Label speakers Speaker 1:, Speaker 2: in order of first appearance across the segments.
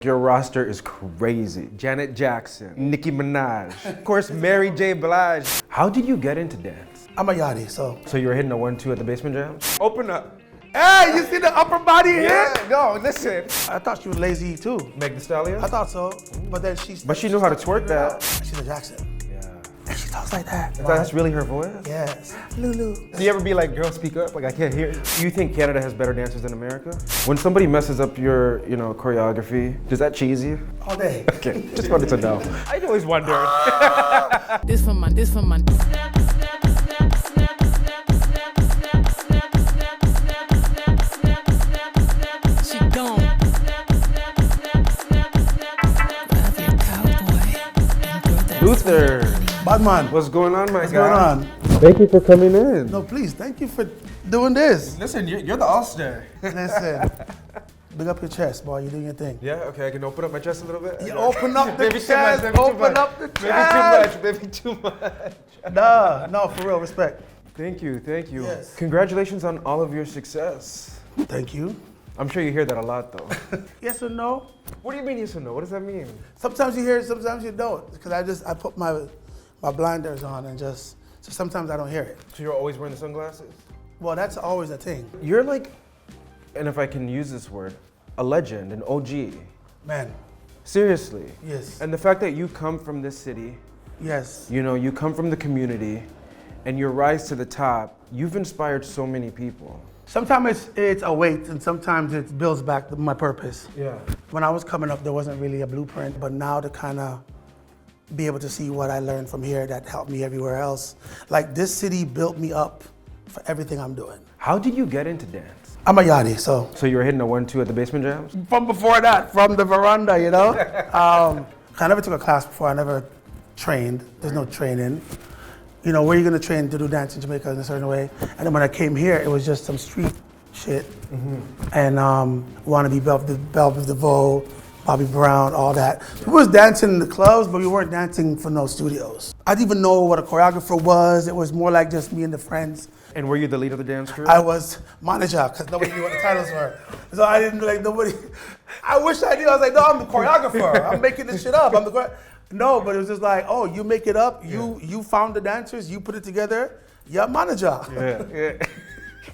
Speaker 1: Your roster is crazy. Janet Jackson, Nicki Minaj, of course, Mary J Blige. How did you get into dance?
Speaker 2: I'm a yachty, so.
Speaker 1: So you were hitting a 1-2 at the basement jam? Open up.
Speaker 2: Hey, you see the upper body here?
Speaker 1: Yeah, no, listen.
Speaker 2: I thought she was lazy too.
Speaker 1: Meg Thee Stallion?
Speaker 2: I thought so, but then
Speaker 1: But she knew how to twerk that.
Speaker 2: She's a Jackson.
Speaker 1: Yeah.
Speaker 2: And she talks like that.
Speaker 1: That's really her voice?
Speaker 2: Yes. Lulu.
Speaker 1: Do you ever be like, girl, speak up? Like, I can't hear you. Do you think Canada has better dancers than America? When somebody messes up your, choreography, does that cheese you?
Speaker 2: All day.
Speaker 1: Okay, just wanted to know. I always wondered.
Speaker 3: This for man. She gone.
Speaker 1: Luther,
Speaker 2: Bad man.
Speaker 1: what's going on, my
Speaker 2: What's
Speaker 1: guy?
Speaker 2: going on?
Speaker 1: Thank you for coming in.
Speaker 2: No, please, thank you for doing this.
Speaker 1: Listen, you're the all-star.
Speaker 2: Listen, big up your chest, boy. You're doing your thing.
Speaker 1: Yeah, okay, I can open up my chest a little bit.
Speaker 2: You open up the
Speaker 1: Maybe too
Speaker 2: chest,
Speaker 1: much, maybe too
Speaker 2: open
Speaker 1: much.
Speaker 2: up the chest.
Speaker 1: Maybe too much.
Speaker 2: Nah, no, for real, respect.
Speaker 1: Thank you.
Speaker 2: Yes.
Speaker 1: Congratulations on all of your success.
Speaker 2: Thank you.
Speaker 1: I'm sure you hear that a lot, though.
Speaker 2: Yes or no?
Speaker 1: What do you mean yes or no? What does that mean?
Speaker 2: Sometimes you hear it, sometimes you don't. Because I put my blinders on and so sometimes I don't hear it.
Speaker 1: So you're always wearing the sunglasses?
Speaker 2: Well, that's always a thing.
Speaker 1: You're like, and if I can use this word, a legend, an OG.
Speaker 2: Man,
Speaker 1: Seriously.
Speaker 2: yes,
Speaker 1: And the fact that you come from this city,
Speaker 2: yes.
Speaker 1: you come from the community, and your rise to the top, you've inspired so many people.
Speaker 2: Sometimes it's a weight and sometimes it builds back my purpose.
Speaker 1: Yeah.
Speaker 2: When I was coming up, there wasn't really a blueprint, but now to kind of be able to see what I learned from here that helped me everywhere else. Like this city built me up for everything I'm doing.
Speaker 1: How did you get into dance?
Speaker 2: I'm a yachty, so.
Speaker 1: So you were hitting a 1-2 at the basement jams?
Speaker 2: From before that, from the veranda, I never took a class before, I never trained. There's no training. Where are you gonna train to do dance in Jamaica in a certain way? And then when I came here, it was just some street shit. And wanna be Belvis DeVoe, Bobby Brown, all that. We was dancing in the clubs, but we weren't dancing for no studios. I didn't even know what a choreographer was. It was more like just me and the friends.
Speaker 1: And were you the lead of the dance crew?
Speaker 2: I was manager, because nobody knew what the titles were. So I didn't nobody. I wish I knew. I was like, no, I'm the choreographer. I'm making this shit up. No, but it was just like, oh, you make it up. You found the dancers. You put it together. You're manager.
Speaker 1: Yeah.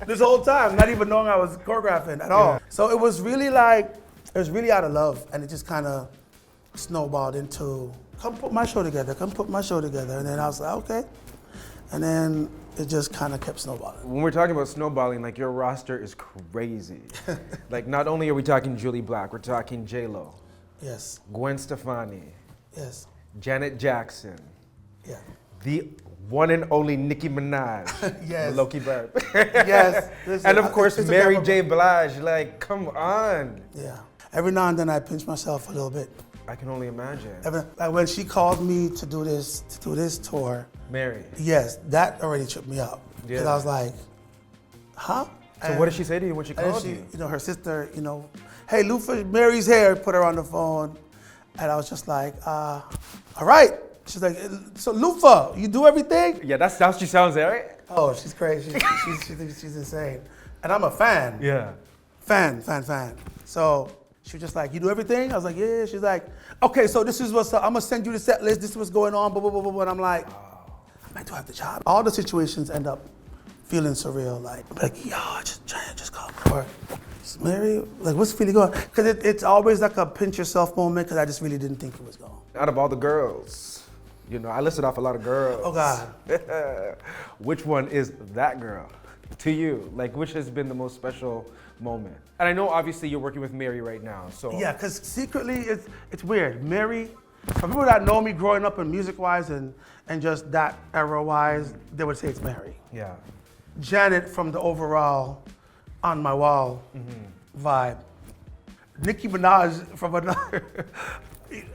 Speaker 2: This whole time, not even knowing I was choreographing at all. So it was really out of love, and it just kind of snowballed into, come put my show together. And then I was like, okay. And then it just kind of kept snowballing.
Speaker 1: When we're talking about snowballing, like your roster is crazy. Like not only are we talking Julie Black, we're talking J-Lo,
Speaker 2: Yes,
Speaker 1: Gwen Stefani,
Speaker 2: yes,
Speaker 1: Janet Jackson,
Speaker 2: yeah.
Speaker 1: the one and only Nicki Minaj,
Speaker 2: Yes.
Speaker 1: Loki Burp.
Speaker 2: Yes. Listen,
Speaker 1: And of course,
Speaker 2: it's a
Speaker 1: Mary
Speaker 2: camera-
Speaker 1: J Blige, like, come on.
Speaker 2: Yeah. Every now and then I pinch myself a little bit.
Speaker 1: I can only imagine.
Speaker 2: Like when she called me to do this tour,
Speaker 1: Mary.
Speaker 2: yes, that already tripped me up.
Speaker 1: Yeah.
Speaker 2: Because I was like, huh?
Speaker 1: So what did she say to you when she
Speaker 2: And then
Speaker 1: called you?
Speaker 2: her sister, hey, Lufa, Mary's here, put her on the phone. And I was just like, all right. She's like, so Lufa, you do everything?
Speaker 1: Yeah, that's how she sounds, right?
Speaker 2: Oh, she's crazy. She's insane. And I'm a fan.
Speaker 1: Yeah.
Speaker 2: Fan. So she was just like, you do everything? I was like, yeah. She's like, okay, so this is what's up. I'm gonna send you the set list. This is what's going on, blah, blah, blah, blah. And I'm like, I might do have the job. All the situations end up feeling surreal. Like, yo, just call me. Or, Mary, like, what's the feeling going? Because it's always like a pinch yourself moment, because I just really didn't think it was going.
Speaker 1: Out of all the girls, I listed off a lot of girls.
Speaker 2: Oh, God.
Speaker 1: Which one is that girl to you? Like, which has been the most special moment? And I know, obviously, you're working with Mary right now, so.
Speaker 2: Yeah, because secretly, it's weird. Mary, for people that know me growing up in music-wise and just that era-wise, they would say it's Mary.
Speaker 1: Yeah.
Speaker 2: Janet from the overall On My Wall vibe. Nicki Minaj from another.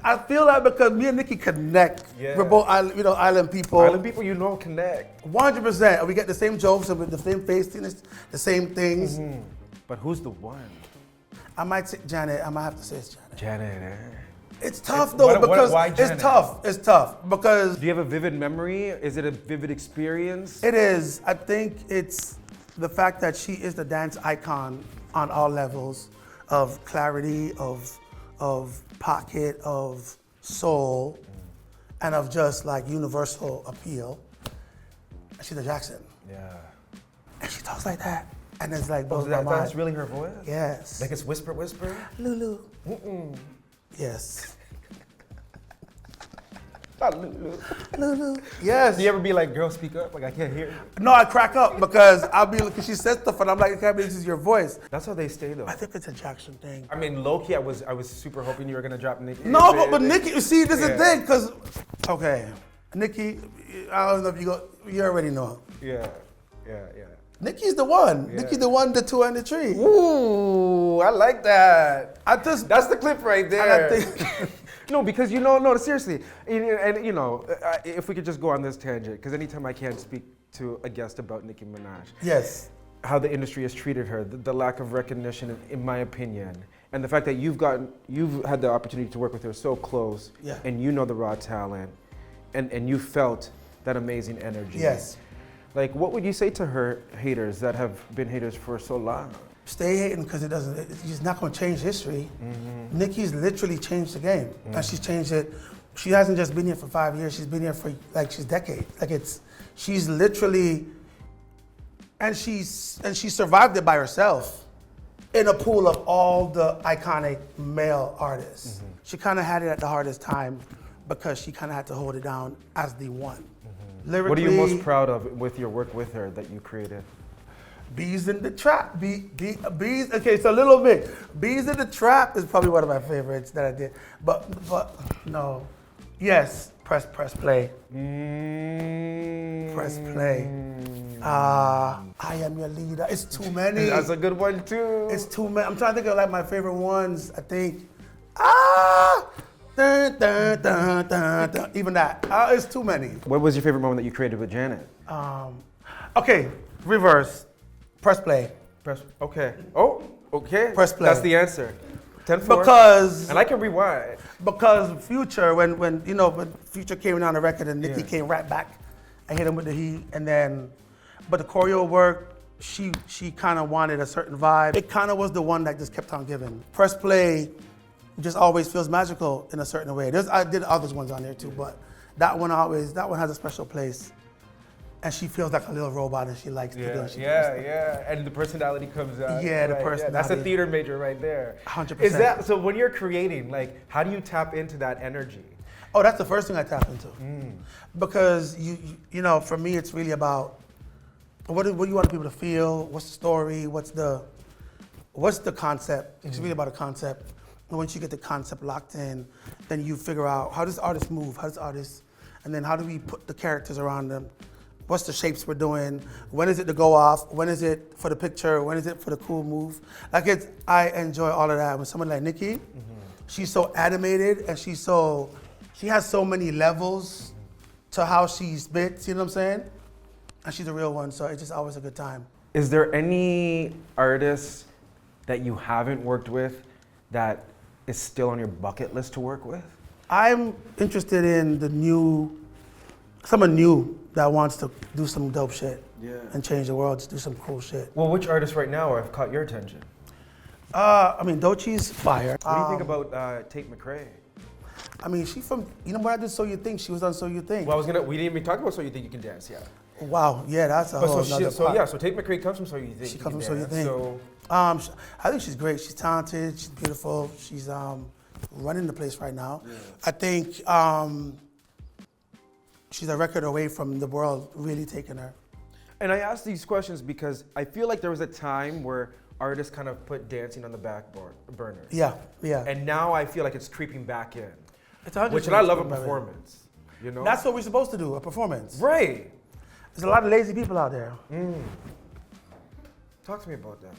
Speaker 2: I feel that because me and Nicki connect.
Speaker 1: Yeah.
Speaker 2: We're both island people.
Speaker 1: Island people connect.
Speaker 2: 100%. And we get the same jokes and the same face, the same things.
Speaker 1: But who's the one?
Speaker 2: I might say Janet. I might have to say it's Janet.
Speaker 1: Janet,
Speaker 2: It's tough though because
Speaker 1: why Janet?
Speaker 2: It's tough because
Speaker 1: Do you have a vivid memory? Is it a vivid experience?
Speaker 2: it is. I think it's the fact that she is the dance icon on all levels of clarity, of of pocket, of soul, and of just like universal appeal. And she's a Jackson.
Speaker 1: Yeah.
Speaker 2: And she talks like that. And it's like,
Speaker 1: Oh,
Speaker 2: blows my mind.
Speaker 1: that's really her voice?
Speaker 2: Yes.
Speaker 1: Like it's whisper?
Speaker 2: Lulu. Yes.
Speaker 1: Not Lulu.
Speaker 2: Lulu. Yes.
Speaker 1: Do you ever be like, girl, speak up? Like, I can't hear you.
Speaker 2: No, I crack up because because she says stuff and I'm like, I can't believe this is your voice.
Speaker 1: That's how they stay, though.
Speaker 2: I think it's a Jackson thing.
Speaker 1: I mean, low-key, I was super hoping you were going to drop Nicki.
Speaker 2: No, but Nicki, you see, this is the
Speaker 1: Yeah.
Speaker 2: thing, because, okay, Nicki, I don't know if you already know.
Speaker 1: Yeah.
Speaker 2: Nicki's the one.
Speaker 1: Yeah.
Speaker 2: Nicki's the one, the two, and the three.
Speaker 1: Ooh, I like that. That's the clip right there.
Speaker 2: And I think,
Speaker 1: No, because no, seriously. And if we could just go on this tangent, because anytime I can speak to a guest about Nicki Minaj,
Speaker 2: yes,
Speaker 1: how the industry has treated her, the lack of recognition, in my opinion, and the fact that you've had the opportunity to work with her so close,
Speaker 2: Yeah.
Speaker 1: and you know the raw talent, and you felt that amazing energy.
Speaker 2: yes.
Speaker 1: Like, what would you say to her haters that have been haters for so long?
Speaker 2: Stay hating because it's not going to change history.
Speaker 1: Mm-hmm.
Speaker 2: Nicki's literally changed the game. And she's changed it. She hasn't just been here for 5 years. She's been here for, she's decades. She's literally, and she survived it by herself in a pool of all the iconic male artists.
Speaker 1: Mm-hmm.
Speaker 2: She kind of had it at the hardest time because she kind of had to hold it down as the one. Lyrically,
Speaker 1: What are you most proud of with your work with her that you created?
Speaker 2: Bees in the Trap. Bees. Okay, so a little bit. Bees in the Trap is probably one of my favorites that I did. But no. Yes. Press play. Press play. I am your leader. It's too many.
Speaker 1: That's a good one too.
Speaker 2: It's too many. I'm trying to think of like my favorite ones. I think. Dun, dun, dun, dun, dun. Even that. It's too many.
Speaker 1: What was your favorite moment that you created with Janet?
Speaker 2: Okay. Reverse. Press play.
Speaker 1: Okay. Oh, okay.
Speaker 2: Press play.
Speaker 1: That's the answer. 10-4.
Speaker 2: Because
Speaker 1: And I can rewind.
Speaker 2: Because Future, when Future came down the record and Nicki came right back and hit him with the heat, and then, but the choreo work, she kind of wanted a certain vibe. It kind of was the one that just kept on giving. Press play just always feels magical in a certain way. I did other ones on there too, but that one has a special place. And she feels like a little robot and she likes to do it.
Speaker 1: Yeah. And the personality comes out.
Speaker 2: Yeah, the
Speaker 1: Right,
Speaker 2: personality.
Speaker 1: That's a theater major right there.
Speaker 2: 100%.
Speaker 1: Is that, so when you're creating, like, how do you tap into that energy?
Speaker 2: Oh, that's the first thing I tap into. Because for me, it's really about what do you want people to feel? What's the story? What's the concept? It's really about a concept. And once you get the concept locked in, then you figure out how does the artist move? And then how do we put the characters around them? What's the shapes we're doing? When is it to go off? When is it for the picture? When is it for the cool move? I enjoy all of that. With someone like Nicki, she's so animated and she has so many levels to how she spits, you know what I'm saying? And she's a real one, so it's just always a good time.
Speaker 1: Is there any artist that you haven't worked with that is still on your bucket list to work with?
Speaker 2: I'm interested in someone new that wants to do some dope shit and change the world, just do some cool shit.
Speaker 1: Well, which artists right now have caught your attention?
Speaker 2: Doechie's fire.
Speaker 1: What do you think about Tate McRae?
Speaker 2: She's from, when I did So You Think, she was on So You Think.
Speaker 1: Well, we didn't even talk about So You Think You Can Dance, yeah.
Speaker 2: Wow, yeah, that's a whole nother part.
Speaker 1: So Tate McRae comes from So You Think
Speaker 2: She
Speaker 1: You
Speaker 2: comes
Speaker 1: Can
Speaker 2: from So You
Speaker 1: Dance.
Speaker 2: Think.
Speaker 1: So
Speaker 2: I think she's great. She's talented. She's beautiful. She's running the place right now. Yeah. I think she's a record away from the world really taking her.
Speaker 1: And I ask these questions because I feel like there was a time where artists kind of put dancing on the back burner.
Speaker 2: Yeah.
Speaker 1: And now I feel like it's creeping back in.
Speaker 2: It's 100%.
Speaker 1: Which I love a performance.
Speaker 2: That's what we're supposed to do, a performance.
Speaker 1: Right.
Speaker 2: There's a lot of lazy people out there.
Speaker 1: Talk to me about that.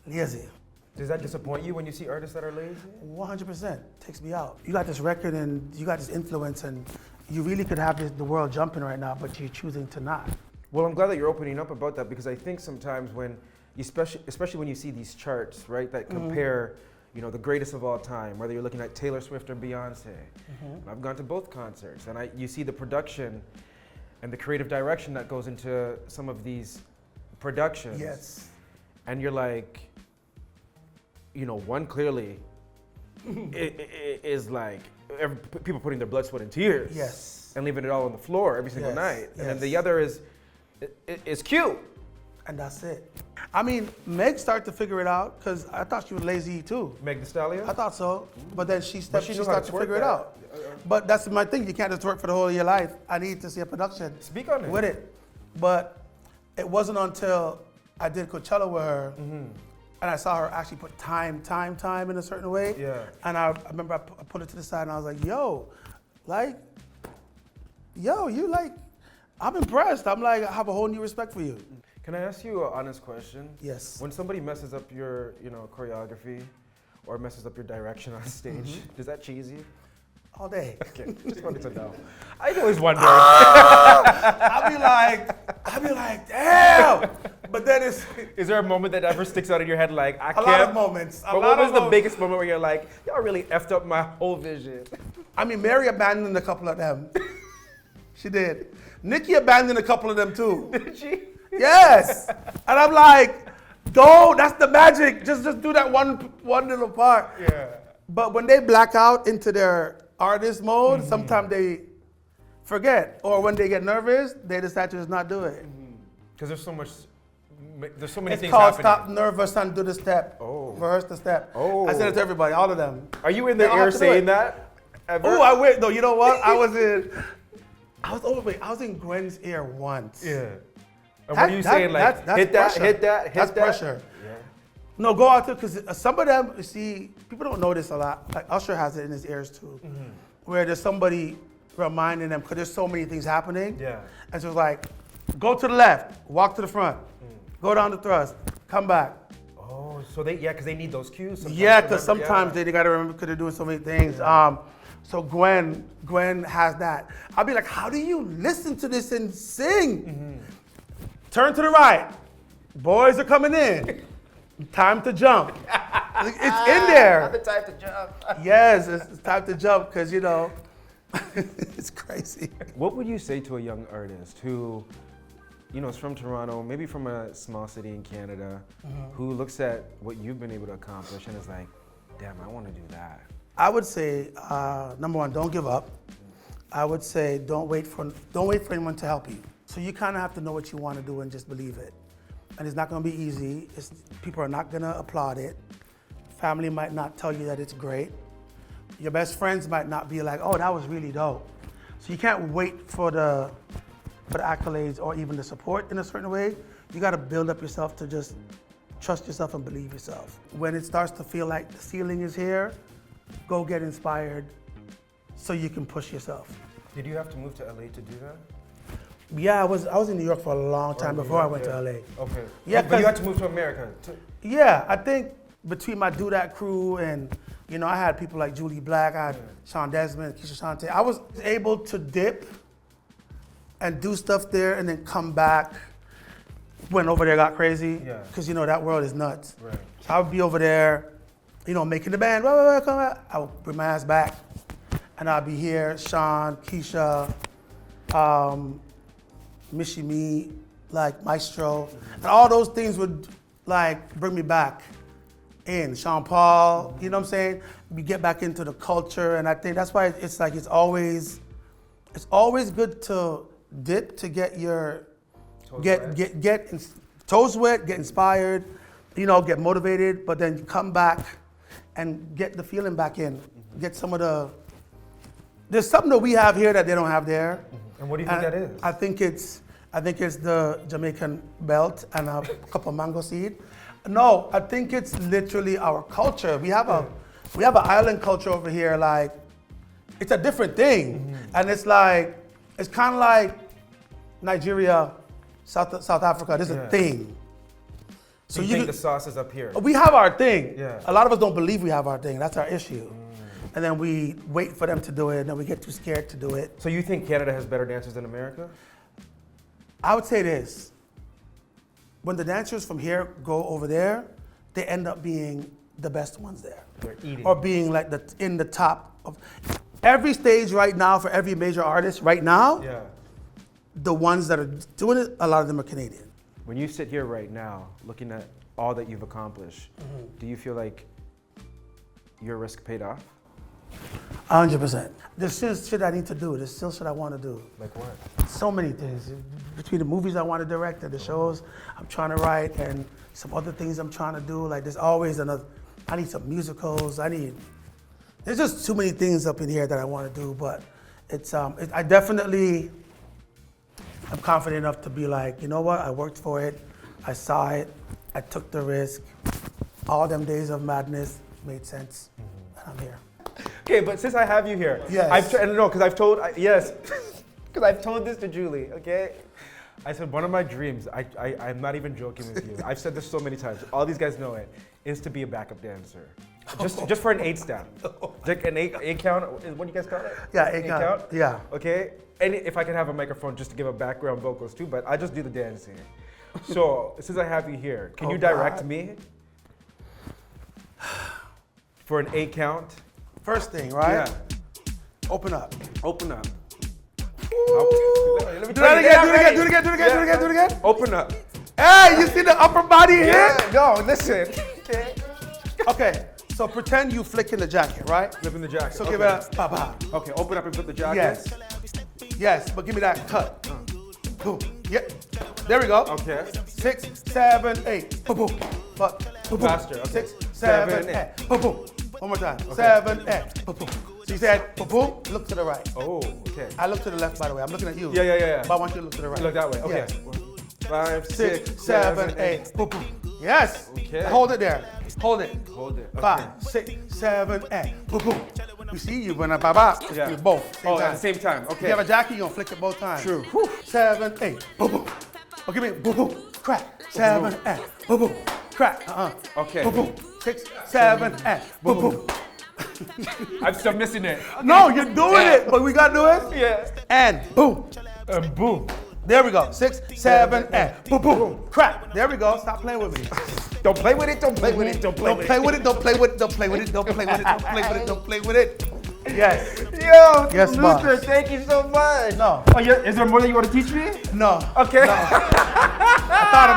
Speaker 2: Lazy.
Speaker 1: Does that disappoint you when you see artists that are lazy?
Speaker 2: 100%. Takes me out. You got this record and you got this influence and you really could have the world jumping right now, but you're choosing to not.
Speaker 1: Well, I'm glad that you're opening up about that because I think sometimes when, especially when you see these charts, right, that compare, the greatest of all time, whether you're looking at Taylor Swift or Beyonce. I've gone to both concerts and you see the production and the creative direction that goes into some of these productions.
Speaker 2: Yes.
Speaker 1: And you're like, one clearly is like people putting their blood, sweat, and tears.
Speaker 2: Yes.
Speaker 1: And leaving it all on the floor every single
Speaker 2: Yes,
Speaker 1: night. And then
Speaker 2: yes.
Speaker 1: the other is cute.
Speaker 2: And that's it. I mean, Meg started to figure it out because I thought she was lazy too.
Speaker 1: Meg Thee Stallion?
Speaker 2: I thought so, but then she
Speaker 1: But
Speaker 2: started
Speaker 1: she knew how to
Speaker 2: to
Speaker 1: twerk
Speaker 2: figure it
Speaker 1: that.
Speaker 2: out. But that's my thing. You can't just work for the whole of your life. I need to see a production.
Speaker 1: Speak on it.
Speaker 2: With it. But it wasn't until I did Coachella with her and I saw her actually put time in a certain way.
Speaker 1: Yeah.
Speaker 2: And I remember I put it to the side and I was like, yo, you like, I'm impressed. I'm like, I have a whole new respect for you.
Speaker 1: Can I ask you an honest question?
Speaker 2: Yes.
Speaker 1: When somebody messes up your, choreography or messes up your direction on stage, does that cheese you?
Speaker 2: All day.
Speaker 1: Okay, just wanted to know. I always wonder.
Speaker 2: I'll be like, damn. But then it's
Speaker 1: Is there a moment that ever sticks out in your head like, I
Speaker 2: a
Speaker 1: can't?
Speaker 2: lot of moments.
Speaker 1: But what was the biggest moment where you're like, y'all really effed up my whole vision?
Speaker 2: I mean, Mary abandoned a couple of them. She did. Nicki abandoned a couple of them too.
Speaker 1: Did she?
Speaker 2: Yes. And I'm like, go, that's the magic. Just do that one little part.
Speaker 1: Yeah.
Speaker 2: But when they black out into their artist mode, sometimes they forget. Or when they get nervous, they decide to just not do it.
Speaker 1: Because there's so many
Speaker 2: It's
Speaker 1: things
Speaker 2: called
Speaker 1: happening.
Speaker 2: stop nervous and do the step.
Speaker 1: Oh.
Speaker 2: Rehearse the step.
Speaker 1: Oh.
Speaker 2: I said it to everybody, all of them.
Speaker 1: Are you in the
Speaker 2: They all
Speaker 1: air
Speaker 2: have to do
Speaker 1: saying
Speaker 2: it.
Speaker 1: that? Ever?
Speaker 2: Oh, I went. No, you know what? I was in Gwen's ear once.
Speaker 1: Yeah. And what are you saying? Like,
Speaker 2: that's
Speaker 1: hit that,
Speaker 2: pressure.
Speaker 1: hit that, hit
Speaker 2: That's
Speaker 1: that?
Speaker 2: pressure.
Speaker 1: Yeah.
Speaker 2: No, go out there, because some of them, you see, people don't know this a lot. Like Usher has it in his ears too, where there's somebody reminding them, because there's so many things happening.
Speaker 1: Yeah.
Speaker 2: And so it's like, go to the left, walk to the front, go down the thrust, come back.
Speaker 1: Oh, so because they need those cues. Sometimes
Speaker 2: Yeah,
Speaker 1: to
Speaker 2: because
Speaker 1: remember.
Speaker 2: sometimes they gotta remember because they're doing so many things. So Gwen has that. I'll be like, how do you listen to this and sing? Turn to the right. Boys are coming in. Time to jump. It's in there.
Speaker 1: Not the type to jump.
Speaker 2: Yes, it's time to jump because, it's crazy.
Speaker 1: What would you say to a young artist who, is from Toronto, maybe from a small city in Canada, who looks at what you've been able to accomplish and is like, damn, I want to do that?
Speaker 2: I would say, number one, don't give up. I would say don't wait for anyone to help you. So you kind of have to know what you want to do and just believe it. And it's not going to be easy. People are not going to applaud it. Family might not tell you that it's great. Your best friends might not be like, oh, that was really dope. So you can't wait for the accolades or even the support in a certain way. You got to build up yourself to just trust yourself and believe yourself. When it starts to feel like the ceiling is here, go get inspired so you can push yourself.
Speaker 1: Did you have to move to LA to do that?
Speaker 2: Yeah, I was in New York for a long time before I went to LA.
Speaker 1: Okay.
Speaker 2: Yeah,
Speaker 1: but you
Speaker 2: 'cause-
Speaker 1: had to move to America.
Speaker 2: Yeah, I think between my Do That crew and, I had people like Julie Black, I had Sean Desmond, Keisha Shante. I was able to dip and do stuff there and then come back when over there got crazy.
Speaker 1: Yeah.
Speaker 2: Because, that world is nuts.
Speaker 1: Right.
Speaker 2: So I would be over there, making the band, come out. I would bring my ass back. And I'd be here, Sean, Keisha, Mishi Me, like Maestro. And all those things would bring me back in. Sean Paul, you know what I'm saying? We get back into the culture, and I think that's why it's always good to dip to get your toes wet, get inspired, get motivated, but then come back and get the feeling back in. Get some of there's something that we have here that they don't have there.
Speaker 1: And what do you think that is?
Speaker 2: I think it's the Jamaican belt and a cup of mango seed. No, I think it's literally our culture. We have an island culture over here. Like, it's a different thing, and it's kind of like Nigeria, South Africa. This is a thing.
Speaker 1: So you think the sauce is up here?
Speaker 2: We have our thing.
Speaker 1: Yeah.
Speaker 2: A lot of us don't believe we have our thing. That's our issue. And then we wait for them to do it, and then we get too scared to do it.
Speaker 1: So you think Canada has better dancers than America?
Speaker 2: I would say this. When the dancers from here go over there, they end up being the best ones there.
Speaker 1: They're eating.
Speaker 2: Or being in the top of every stage right now for every major artist right now.
Speaker 1: Yeah.
Speaker 2: The ones that are doing it, a lot of them are Canadian.
Speaker 1: When you sit here right now, looking at all that you've accomplished, do you feel like your risk paid off?
Speaker 2: 100%. There's still shit I need to do. There's still shit I want to do.
Speaker 1: Like what?
Speaker 2: So many things. Between the movies I want to direct and the shows I'm trying to write and some other things I'm trying to do. Like there's always another, I need some musicals. There's just too many things up in here that I want to do, but I definitely am confident enough to be like, you know what, I worked for it, I saw it, I took the risk. All them days of madness made sense, and I'm here.
Speaker 1: Okay, but since I have you here,
Speaker 2: Yes.
Speaker 1: because I've told this to Julie, okay? I said one of my dreams, I'm not even joking with you, I've said this so many times, all these guys know it, is to be a backup dancer. Just for an 8-step. Like an 8 count, what do you guys call it?
Speaker 2: Yeah, 8 count. Yeah.
Speaker 1: Okay? And if I could have a microphone just to give a background vocals too, but I just do the dancing. So, since I have you here, can you direct me? For an 8 count?
Speaker 2: First thing, right?
Speaker 1: Yeah.
Speaker 2: Open up.
Speaker 1: Open up.
Speaker 2: Let me do that again, do it again.
Speaker 1: Open up.
Speaker 2: Hey, you see the upper body here?
Speaker 1: Yeah, no, listen.
Speaker 2: Okay, so pretend you flicking the jacket, right?
Speaker 1: Flipping the jacket.
Speaker 2: So give it a ba-ba.
Speaker 1: Okay, open up and flip the jacket.
Speaker 2: Yes, but give me that cut. Boom. Yep. There we go.
Speaker 1: Okay.
Speaker 2: 6, 7, 8. Boom, boom. But boom, boom.
Speaker 1: Faster, okay.
Speaker 2: 6, 7, 8. Boom, boom. One more time. 7, 8. Boom, boom. So you said boom, boom. Look to the right.
Speaker 1: Oh, okay.
Speaker 2: I look to the left, by the way. I'm looking at you.
Speaker 1: Yeah.
Speaker 2: But I want you to look to the right.
Speaker 1: Look that way. Okay.
Speaker 2: Yeah.
Speaker 1: 5,
Speaker 2: 6, 7, 8. Boom, boom. Yes.
Speaker 1: Okay.
Speaker 2: Hold it there. Hold it.
Speaker 1: Hold it. Okay.
Speaker 2: 5, 6, 7, 8. Boom, boom. You see, you're gonna ba-ba.
Speaker 1: Yeah.
Speaker 2: You both. Same time.
Speaker 1: At the same time.
Speaker 2: If
Speaker 1: Okay.
Speaker 2: you have a jacket, you're gonna flick it both times.
Speaker 1: True.
Speaker 2: Whew. 7, 8. Boom, boom. Oh, give me boom, boom. Crack. 7, 8. Boom, boom. Crack.
Speaker 1: Okay.
Speaker 2: Boom, boom. 6, 7, 8. Boom, boom.
Speaker 1: I'm still missing it.
Speaker 2: No, you're doing it, but we gotta do it.
Speaker 1: Yeah.
Speaker 2: And boom.
Speaker 1: And boom.
Speaker 2: There we go. 6, 7, 8. Boom, boom. Crack. There we go. Stop playing with me.
Speaker 1: Don't play with it. Don't play with it. Don't play
Speaker 2: Don't
Speaker 1: with
Speaker 2: play
Speaker 1: it.
Speaker 2: with it. Don't play with it. Don't play with it. Don't play with it. Don't play with it. Don't play with it. Yes.
Speaker 1: Yo,
Speaker 2: Yes,
Speaker 1: Luther,
Speaker 2: boss.
Speaker 1: thank you so much.
Speaker 2: No.
Speaker 1: Oh, is there more that you want to teach me?
Speaker 2: No.
Speaker 1: Okay.
Speaker 2: No. I thought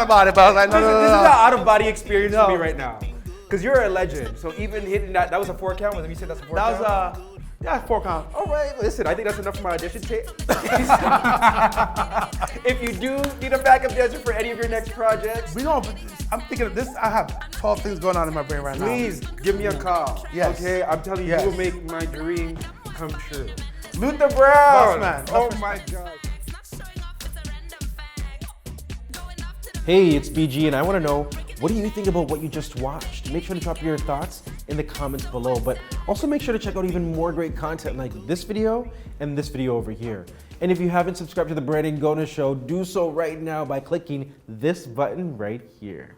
Speaker 2: about it, but I was like, no,
Speaker 1: This
Speaker 2: no,
Speaker 1: is
Speaker 2: no,
Speaker 1: an
Speaker 2: no.
Speaker 1: out-of-body experience for me
Speaker 2: No.
Speaker 1: right now. Because you're a legend. So even hitting that was a 4 count? You said that's a 4 count?
Speaker 2: That was, yeah, 4 count.
Speaker 1: All right, listen, I think that's enough for my audition tape. If you do need a backup dancer for any of your next projects,
Speaker 2: I'm thinking of this. I have 12 things going on in my brain right now.
Speaker 1: please give me a call.
Speaker 2: Yes.
Speaker 1: Okay, I'm telling you,
Speaker 2: Yes.
Speaker 1: you will make my dream come true. Luther Brown.
Speaker 2: Boss man.
Speaker 1: Oh my God. Hey, it's BG, and I want to know, what do you think about what you just watched? Make sure to drop your thoughts in the comments below, but also make sure to check out even more great content like this video and this video over here. And if you haven't subscribed to the Brandon Gonez Show, do so right now by clicking this button right here.